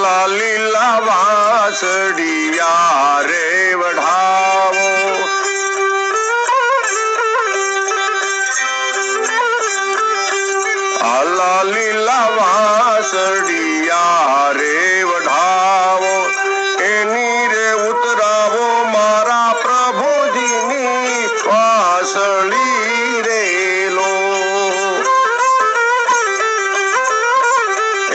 આલા લીલા વાસડિયા રે વઢાવો, આલા લીલા વાસડિયા રે વઢાવો, એની રે ઉતરાવો મારા પ્રભુજીની વાસળી રે લો,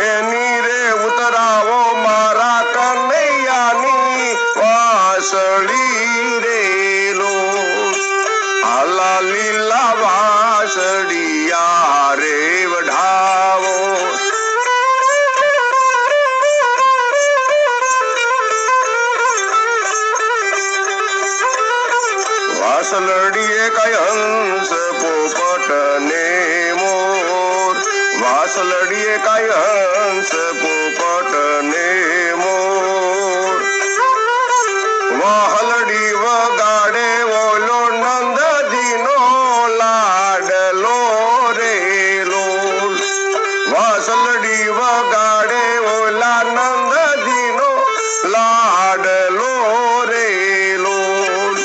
એની રે ઉતરાવો મારા કનૈયાની વાસળી રે લો, આલા લીલા વાસડિયા રે વઢાવો, વાસલડીએ કઈ હંસ પોપટ ને મોર, વાસલડીએ કઈ હંસ પોપટ ને મોર, વાહલડી વગાડે ઓલો નંદજીનો લાડલો રે લોલ, વાસલડી વગાડે ઓલા નંદજીનો લાડલો રે લોલ,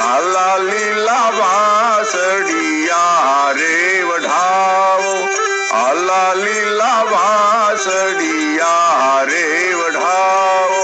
આલા લીલા વાસડિયા રે વઢાવો, આલા લીલા વાસડિયા રે વઢાવો,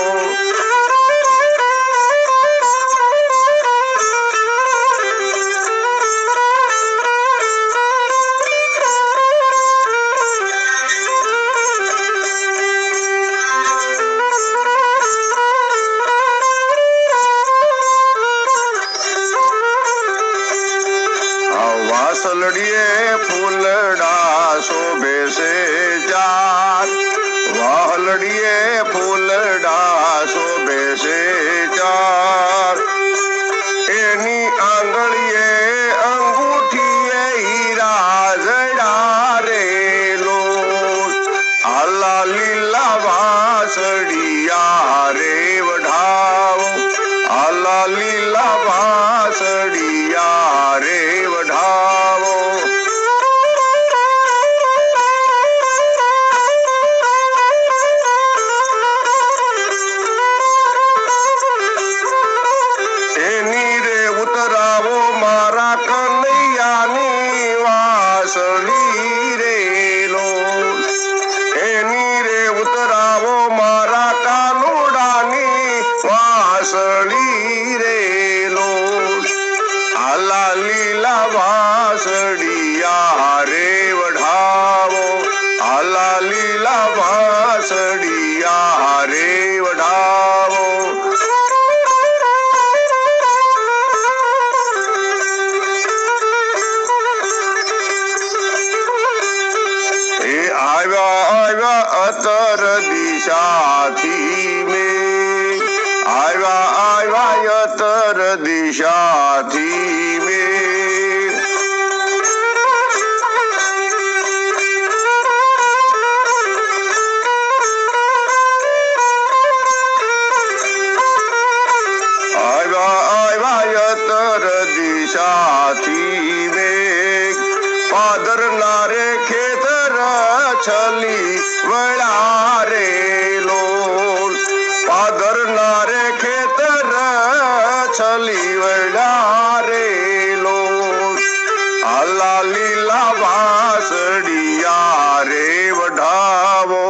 વાસલડીએ ફૂલડા શોભે છે ચાર, વાહલડીએ ફૂલડા શોભે છે ચાર, એની આંગળીએ અંગૂઠીએ હીરા જડા રે લો, આલા લીલા વાસડિયા રે વઢાવો, આલા લીલા વાસડિયા રે વઢાવો, એની રે ઉતરાવો મારા કનૈયાની વાસળી રે લો, એની રે ઉતરાવો મારા કાનુડાની વાસળી રે લો, આલા લીલા વાસડિયા રે વઢાવો, આલા લીલા વાસડિયા રે વઢાવો, એ આવ્યા આવ્યા અતર દિશાથી મેં, આવ્યા આવ્યા અતર દિશાથી મેં, આવ્યા આવ્યા અતર દિશાથી મેં, પાદરના રે ખેતર છલી વળા રે લોલ, પાદરના રે ખેતર છલી વળા રે લોલ, આલા લીલા વાસડિયા રે વઢાવો,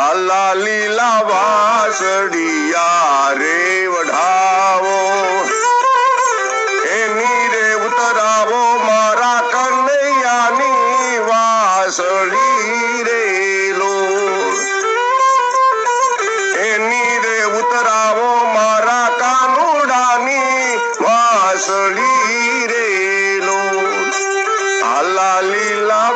આલા લીલા વાસડિયા રે વઢાવો, એની રે ઉતરાવો મારા કનૈયાની વાસળી રે લો, એની રે ઉતરાવો મારા કાનુડાની વાસળી રે લો, આલા લીલા